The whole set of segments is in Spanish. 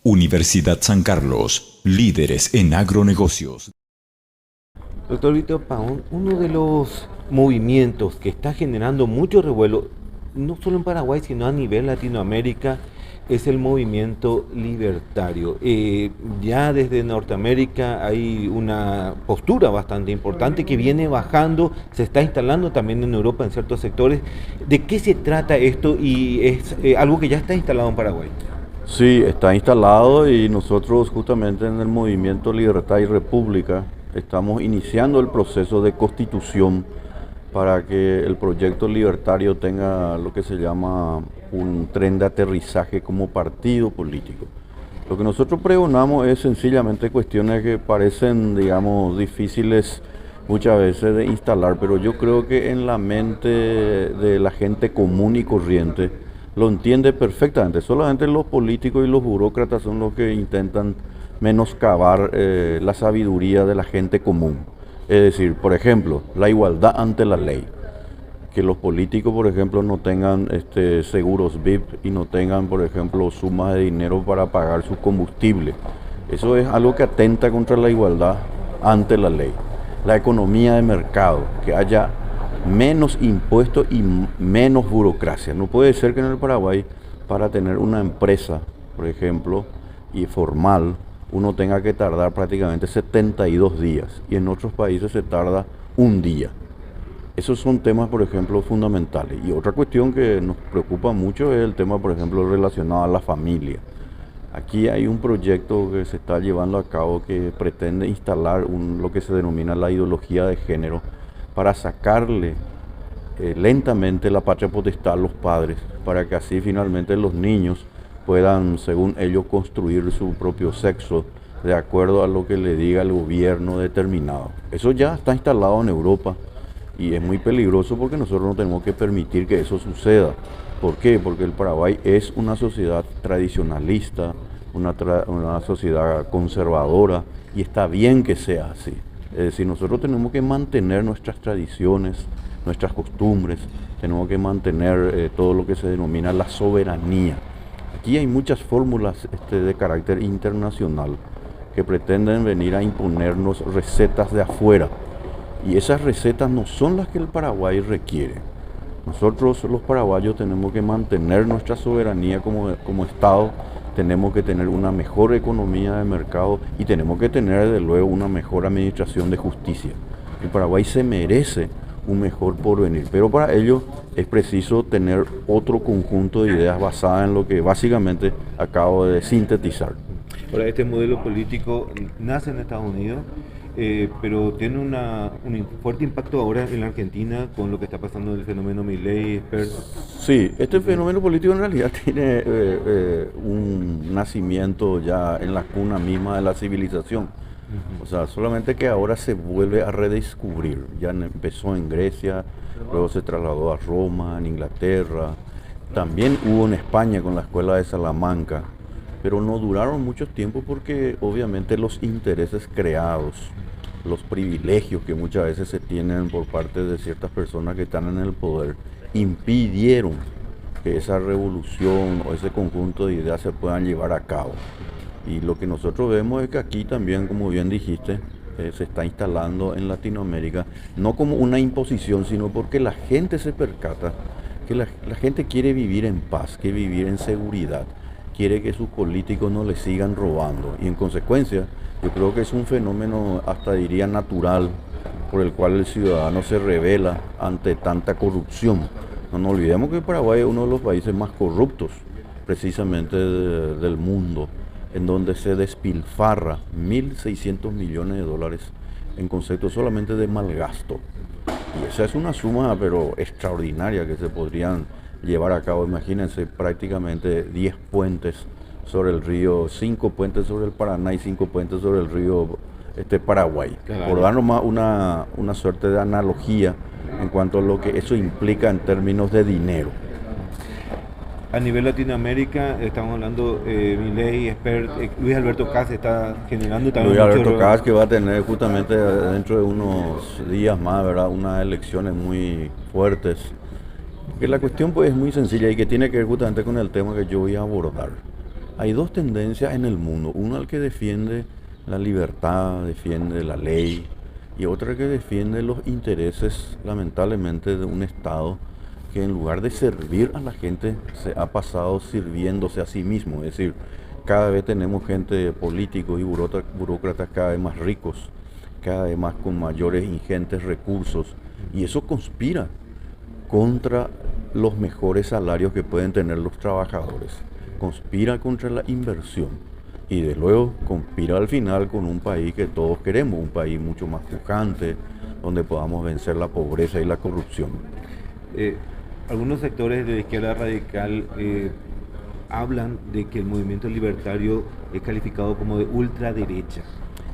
Universidad San Carlos, líderes en agronegocios. Doctor Víctor Paun, uno de los movimientos que está generando mucho revuelo, no solo en Paraguay, sino a nivel Latinoamérica, es el movimiento libertario. Ya desde Norteamérica hay una postura bastante importante que viene bajando, se está instalando también en Europa en ciertos sectores. ¿De qué se trata esto y es algo que ya está instalado en Paraguay? Sí, está instalado y nosotros justamente en el Movimiento Libertad y República estamos iniciando el proceso de constitución para que el proyecto libertario tenga lo que se llama un tren de aterrizaje como partido político. Lo que nosotros pregonamos es sencillamente cuestiones que parecen, digamos, difíciles muchas veces de instalar, pero yo creo que en la mente de la gente común y corriente lo entiende perfectamente. Solamente los políticos y los burócratas son los que intentan menoscabar la sabiduría de la gente común. Es decir, por ejemplo, la igualdad ante la ley. Que los políticos, por ejemplo, no tengan seguros VIP y no tengan, por ejemplo, sumas de dinero para pagar su combustible. Eso es algo que atenta contra la igualdad ante la ley. La economía de mercado, que haya menos impuestos y menos burocracia. No puede ser que en el Paraguay, para tener una empresa, por ejemplo, y formal, uno tenga que tardar prácticamente 72 días y en otros países se tarda un día. Esos son temas, por ejemplo, fundamentales. Y otra cuestión que nos preocupa mucho es el tema, por ejemplo, relacionado a la familia. Aquí hay un proyecto que se está llevando a cabo que pretende instalar lo que se denomina la ideología de género para sacarle lentamente la patria potestad a los padres, para que así finalmente los niños puedan, según ellos, construir su propio sexo de acuerdo a lo que le diga el gobierno determinado. Eso ya está instalado en Europa y es muy peligroso porque nosotros no tenemos que permitir que eso suceda. ¿Por qué? Porque el Paraguay es una sociedad tradicionalista, una sociedad conservadora y está bien que sea así. Es decir, nosotros tenemos que mantener nuestras tradiciones, nuestras costumbres, tenemos que mantener todo lo que se denomina la soberanía. Aquí hay muchas fórmulas de carácter internacional que pretenden venir a imponernos recetas de afuera y esas recetas no son las que el Paraguay requiere. Nosotros los paraguayos tenemos que mantener nuestra soberanía como Estado, tenemos que tener una mejor economía de mercado y tenemos que tener desde luego una mejor administración de justicia. El Paraguay se merece un mejor porvenir, pero para ello es preciso tener otro conjunto de ideas basadas en lo que básicamente acabo de sintetizar. Ahora, este modelo político nace en Estados Unidos, pero tiene un fuerte impacto ahora en la Argentina con lo que está pasando en el fenómeno Milei. Sí, este fenómeno político en realidad tiene un nacimiento ya en la cuna misma de la civilización. O sea, solamente que ahora se vuelve a redescubrir. Ya empezó en Grecia, luego se trasladó a Roma, en Inglaterra. También hubo en España con la escuela de Salamanca, pero no duraron mucho tiempo porque obviamente los intereses creados, los privilegios que muchas veces se tienen por parte de ciertas personas que están en el poder, impidieron que esa revolución o ese conjunto de ideas se puedan llevar a cabo. Y lo que nosotros vemos es que aquí también, como bien dijiste, se está instalando en Latinoamérica, no como una imposición, sino porque la gente se percata que la gente quiere vivir en paz, quiere vivir en seguridad, quiere que sus políticos no le sigan robando. Y en consecuencia, yo creo que es un fenómeno, hasta diría natural, por el cual el ciudadano se rebela ante tanta corrupción. No nos olvidemos que Paraguay es uno de los países más corruptos, precisamente del mundo, en donde se despilfarra 1.600 millones de dólares en concepto solamente de mal gasto. Y esa es una suma, pero extraordinaria, que se podrían llevar a cabo. Imagínense, prácticamente 10 puentes sobre el río, 5 puentes sobre el Paraná y 5 puentes sobre el río Paraguay. Claro. Por dar nomás una suerte de analogía en cuanto a lo que eso implica en términos de dinero. A nivel Latinoamérica, estamos hablando Milei, Espert, Luis Alberto Kass está generando también. Luis Alberto Kass, que va a tener justamente dentro de unos días más, ¿verdad?, unas elecciones muy fuertes. Que la cuestión pues es muy sencilla y que tiene que ver justamente con el tema que yo voy a abordar. Hay dos tendencias en el mundo. Una el que defiende la libertad, defiende la ley, y otra que defiende los intereses, lamentablemente, de un Estado que en lugar de servir a la gente se ha pasado sirviéndose a sí mismo. Es decir, cada vez tenemos gente, políticos y burócratas cada vez más ricos, cada vez más con mayores ingentes recursos, y eso conspira contra los mejores salarios que pueden tener los trabajadores, conspira contra la inversión y de luego conspira al final con un país que todos queremos, un país mucho más pujante, donde podamos vencer la pobreza y la corrupción. Algunos sectores de la izquierda radical hablan de que el movimiento libertario es calificado como de ultraderecha.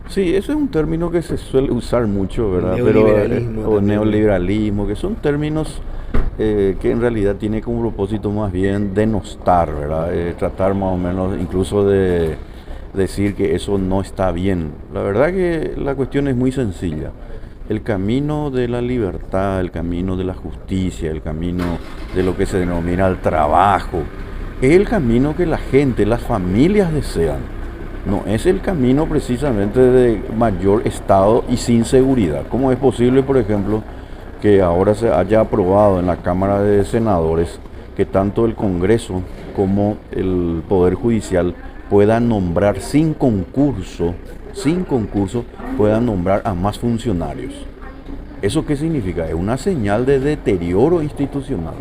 Sí, ese es un término que se suele usar mucho, ¿verdad? Neoliberalismo O neoliberalismo, que son términos que en realidad tiene como propósito más bien denostar, ¿verdad? Tratar más o menos incluso de decir que eso no está bien. La verdad que la cuestión es muy sencilla. El camino de la libertad, el camino de la justicia, el camino de lo que se denomina el trabajo, es el camino que la gente, las familias desean. No es el camino precisamente de mayor Estado y sin seguridad. ¿Cómo es posible, por ejemplo, que ahora se haya aprobado en la Cámara de Senadores que tanto el Congreso como el Poder Judicial puedan nombrar sin concurso, puedan nombrar a más funcionarios? ¿Eso qué significa? Es una señal de deterioro institucional.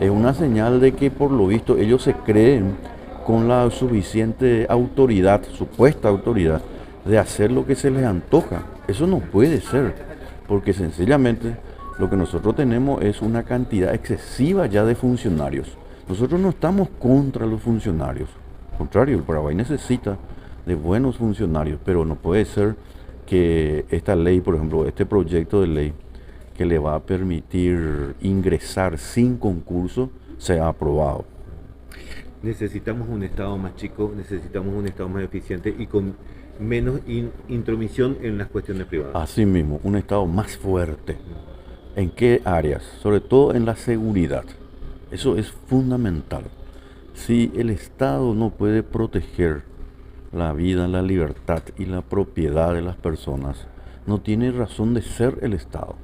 Es una señal de que por lo visto ellos se creen con la suficiente autoridad, supuesta autoridad, de hacer lo que se les antoja. Eso no puede ser, porque sencillamente lo que nosotros tenemos es una cantidad excesiva ya de funcionarios. Nosotros no estamos contra los funcionarios, al contrario, el Paraguay necesita de buenos funcionarios, pero no puede ser que esta ley, por ejemplo, este proyecto de ley que le va a permitir ingresar sin concurso sea aprobado. Necesitamos un Estado más chico, necesitamos un Estado más eficiente y con menos intromisión en las cuestiones privadas. Así mismo, un Estado más fuerte. ¿En qué áreas? Sobre todo en la seguridad. Eso es fundamental. Si el Estado no puede proteger la vida, la libertad y la propiedad de las personas, no tiene razón de ser el Estado.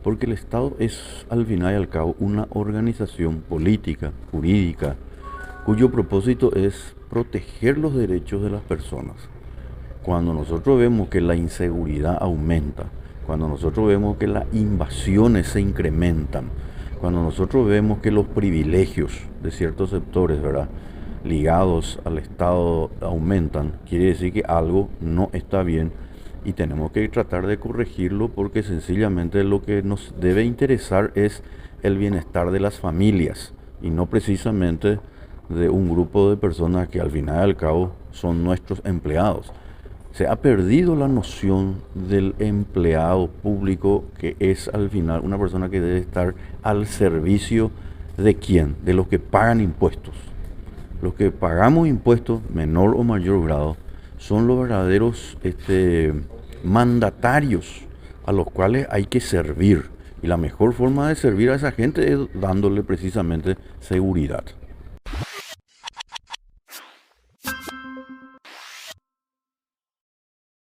Porque el Estado es, al final y al cabo, una organización política, jurídica, cuyo propósito es proteger los derechos de las personas. Cuando nosotros vemos que la inseguridad aumenta, cuando nosotros vemos que las invasiones se incrementan, cuando nosotros vemos que los privilegios de ciertos sectores, ¿verdad?, ligados al Estado aumentan, quiere decir que algo no está bien y tenemos que tratar de corregirlo, porque sencillamente lo que nos debe interesar es el bienestar de las familias y no precisamente de un grupo de personas que al final y al cabo son nuestros empleados. Se ha perdido la noción del empleado público, que es al final una persona que debe estar al servicio de quién, de los que pagan impuestos. Los que pagamos impuestos, menor o mayor grado, son los verdaderos mandatarios a los cuales hay que servir. Y la mejor forma de servir a esa gente es dándole precisamente seguridad.